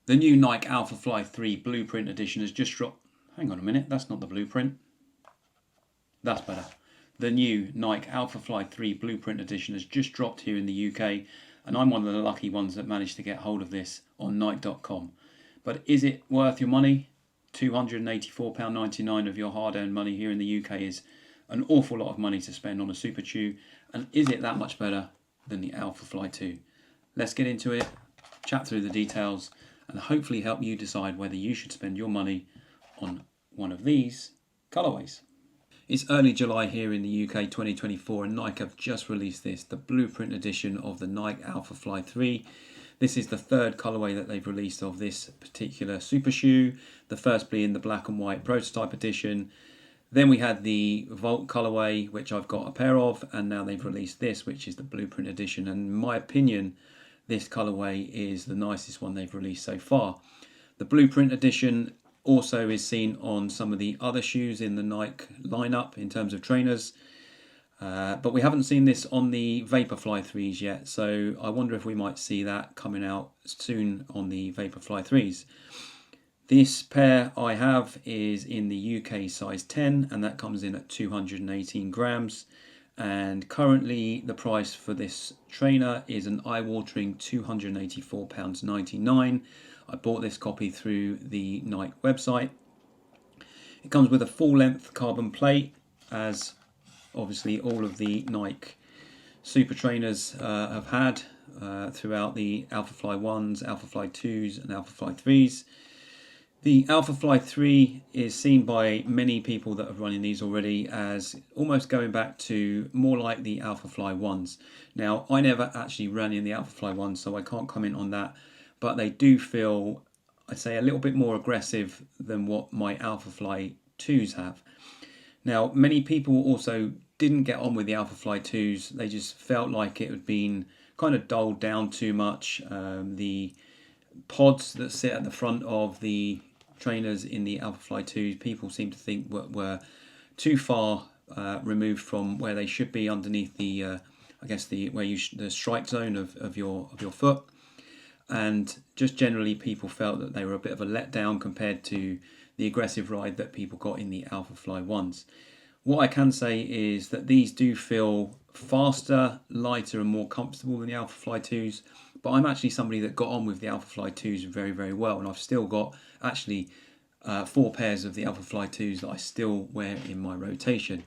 The new Nike Alphafly 3 Blueprint Edition has just dropped. Hang on a minute, that's not the blueprint. That's better. The new Nike Alphafly 3 Blueprint Edition has just dropped here in the UK, and I'm one of the lucky ones that managed to get hold of this on Nike.com. But is it worth your money? £284.99 of your hard-earned money here in the UK is an awful lot of money to spend on a super shoe, and is it that much better than the Alphafly 2? Let's get into it, chat through the details, and hopefully help you decide whether you should spend your money on one of these colourways. It's early July here in the UK 2024, and Nike have just released this, the Blueprint edition of the Nike Alphafly 3. This is the third colourway that they've released of this particular super shoe, the first being the black and white prototype edition. Then we had the Vault colourway, which I've got a pair of, and now they've released this, which is the Blueprint edition. And in my opinion, this colourway is the nicest one they've released so far. The Blueprint edition also is seen on some of the other shoes in the Nike lineup in terms of trainers. But we haven't seen this on the Vaporfly 3s yet, so I wonder if we might see that coming out soon on the Vaporfly 3s. This pair I have is in the UK size 10, and that comes in at 218 grams. And currently the price for this trainer is an eye-watering £284.99. I bought this copy through the Nike website. It comes with a full-length carbon plate, as obviously all of the Nike super trainers have had throughout the Alphafly 1s, Alphafly 2s and Alphafly 3s. The Alphafly 3 is seen by many people that are running these already as almost going back to more like the Alphafly 1s. Now, I never actually ran in the Alphafly 1s, so I can't comment on that, but they do feel, I'd say, a little bit more aggressive than what my Alphafly 2s have. Now, many people also didn't get on with the Alphafly 2s. They just felt like it had been kind of dulled down too much. The pods that sit at the front of the trainers in the Alphafly 2s, people seem to think were too far removed from where they should be underneath the, I guess the strike zone of your foot, and just generally people felt that they were a bit of a letdown compared to the aggressive ride that people got in the Alphafly 1s. What I can say is that these do feel faster, lighter and more comfortable than the Alphafly 2s, but I'm actually somebody that got on with the Alphafly 2s very, very well, and I've still got actually 4 pairs of the Alphafly 2s that I still wear in my rotation.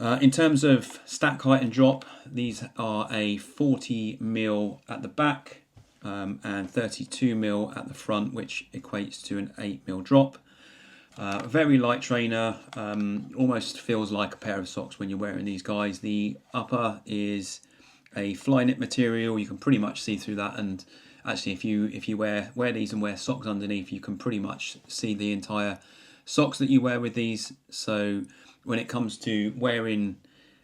In terms of stack height and drop, these are a 40mm at the back and 32mm at the front, which equates to an 8mm drop. Very light trainer, almost feels like a pair of socks when you're wearing these guys. The upper is a fly knit material. You can pretty much see through that, and actually if you wear these and wear socks underneath, you can pretty much see the entire socks that you wear with these. So when it comes to wearing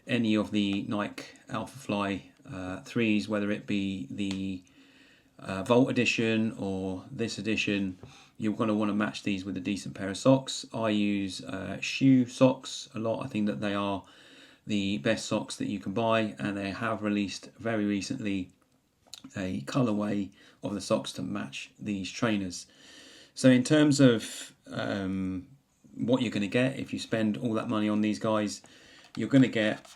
any of the Nike Alphafly 3s, whether it be the Vault edition or this edition, you're going to want to match these with a decent pair of socks. I use shoe socks a lot. I think that they are the best socks that you can buy, and they have released very recently a colourway of the socks to match these trainers. So in terms of what you're going to get if you spend all that money on these guys, you're going to get,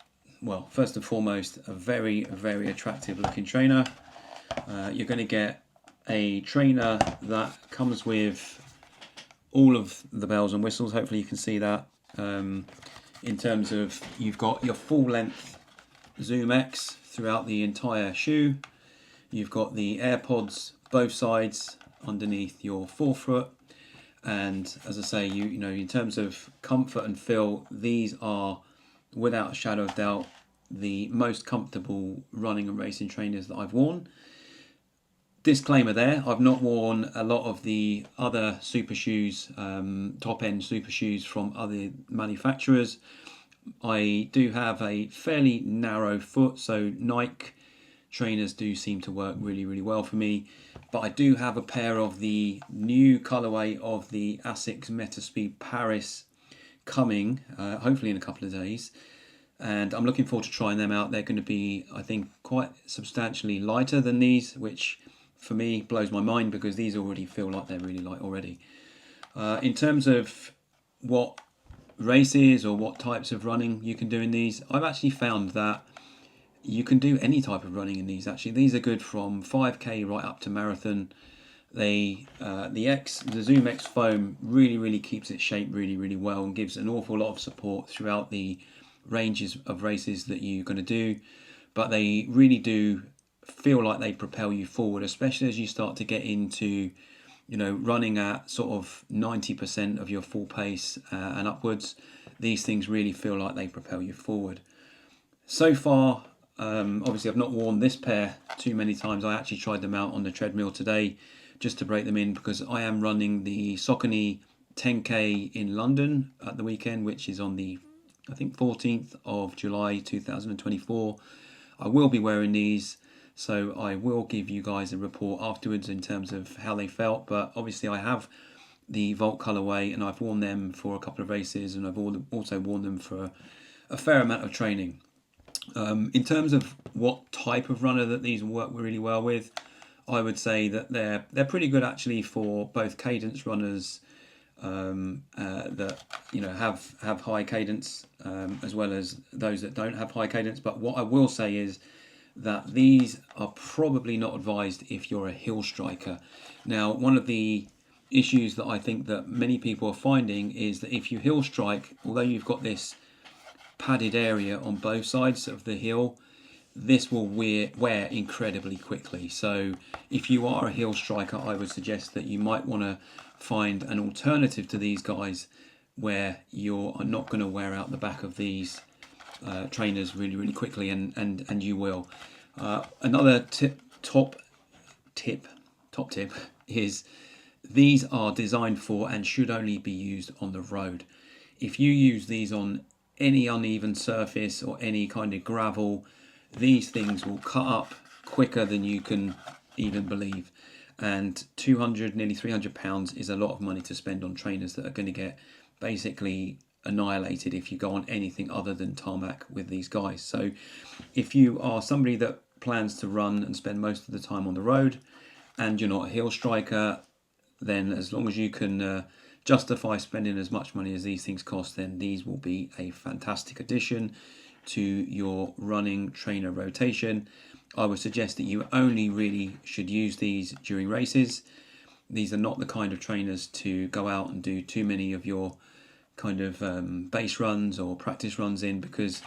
well, first and foremost, a very, very attractive looking trainer. You're going to get a trainer that comes with all of the bells and whistles. Hopefully you can see that. In terms of, you've got your full length Zoom X throughout the entire shoe. You've got the AirPods both sides underneath your forefoot, and as I say, you know, in terms of comfort and feel, these are without a shadow of doubt the most comfortable running and racing trainers that I've worn. Disclaimer there, I've not worn a lot of the other super shoes, top-end super shoes from other manufacturers. I do have a fairly narrow foot, so Nike trainers do seem to work really, really well for me. But I do have a pair of the new colourway of the Asics Metaspeed Paris coming, hopefully in a couple of days. And I'm looking forward to trying them out. They're going to be, I think, quite substantially lighter than these, which for me blows my mind, because these already feel like they're really light already. In terms of what races or what types of running you can do in these, I've actually found that you can do any type of running in these. Actually, these are good from 5k right up to marathon. The Zoom X foam really keeps its shape really well, and gives an awful lot of support throughout the ranges of races that you're going to do. But they really do feel like they propel you forward, especially as you start to get into, you know, running at sort of 90% of your full pace and upwards. These things really feel like they propel you forward. So far, obviously I've not worn this pair too many times. I actually tried them out on the treadmill today just to break them in, because I am running the Saucony 10k in London at the weekend, which is on the, I think, 14th of July 2024. I will be wearing these, so I will give you guys a report afterwards in terms of how they felt. But obviously I have the Volt colourway, and I've worn them for a couple of races, and I've also worn them for a fair amount of training. In terms of what type of runner that these work really well with, I would say that they're pretty good actually for both cadence runners that, you know, have high cadence, as well as those that don't have high cadence. But what I will say is that these are probably not advised if you're a hill striker. Now, one of the issues that I think that many people are finding is that if you hill strike, although you've got this padded area on both sides of the heel, this will wear incredibly quickly. So if you are a heel striker, I would suggest that you might want to find an alternative to these guys where you're not going to wear out the back of these trainers really quickly, and you will. Another top tip is these are designed for and should only be used on the road. If you use these on any uneven surface or any kind of gravel, these things will cut up quicker than you can even believe. And 200, nearly 300 pounds is a lot of money to spend on trainers that are going to get basically annihilated if you go on anything other than tarmac with these guys. So if you are somebody that plans to run and spend most of the time on the road, and you're not a heel striker, then as long as you can justify spending as much money as these things cost, then these will be a fantastic addition to your running trainer rotation. I would suggest that you only really should use these during races. These are not the kind of trainers to go out and do too many of your kind of base runs or practice runs in, because,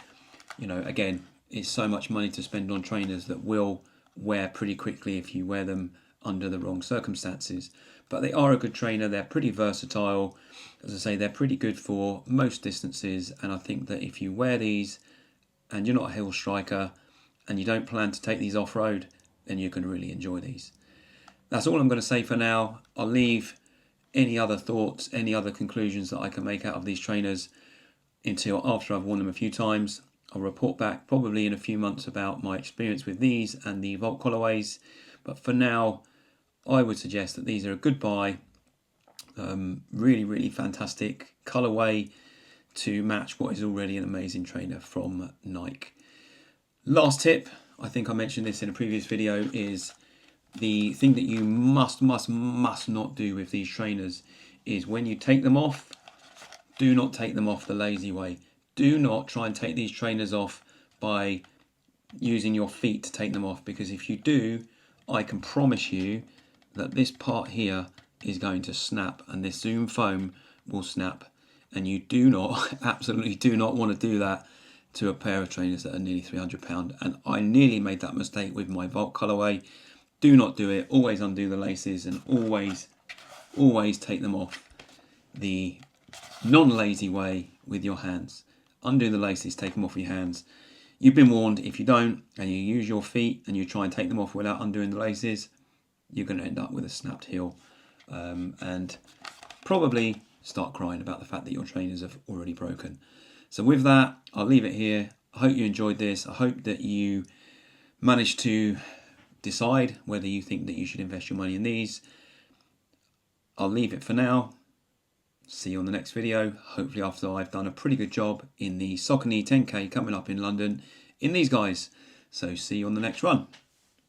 you know, again, it's so much money to spend on trainers that will wear pretty quickly if you wear them under the wrong circumstances. But they are a good trainer. They're pretty versatile. As I say, they're pretty good for most distances, and I think that if you wear these and you're not a hill striker and you don't plan to take these off-road, then you can really enjoy these. That's all I'm going to say for now. I'll leave any other thoughts, any other conclusions that I can make out of these trainers until after I've worn them a few times. I'll report back probably in a few months about my experience with these and the Volt colorways. But for now, I would suggest that these are a good buy. Really fantastic colorway to match what is already an amazing trainer from Nike. Last tip, I think I mentioned this in a previous video, is the thing that you must not do with these trainers is when you take them off, do not take them off the lazy way. Do not try and take these trainers off by using your feet to take them off, because if you do, I can promise you that this part here is going to snap, and this Zoom foam will snap, and you do not, absolutely do not want to do that to a pair of trainers that are nearly £300. And I nearly made that mistake with my Volt colorway. Do not do it. Always undo the laces, and always take them off the non-lazy way with your hands. Undo the laces, take them off with your hands. You've been warned. If you don't, and you use your feet and you try and take them off without undoing the laces, you're going to end up with a snapped heel, and probably start crying about the fact that your trainers have already broken. So with that, I'll leave it here. I hope you enjoyed this. I hope that you managed to decide whether you think that you should invest your money in these. I'll leave it for now. See you on the next video, hopefully after I've done a pretty good job in the Saucony 10k coming up in London in these guys. So see you on the next run.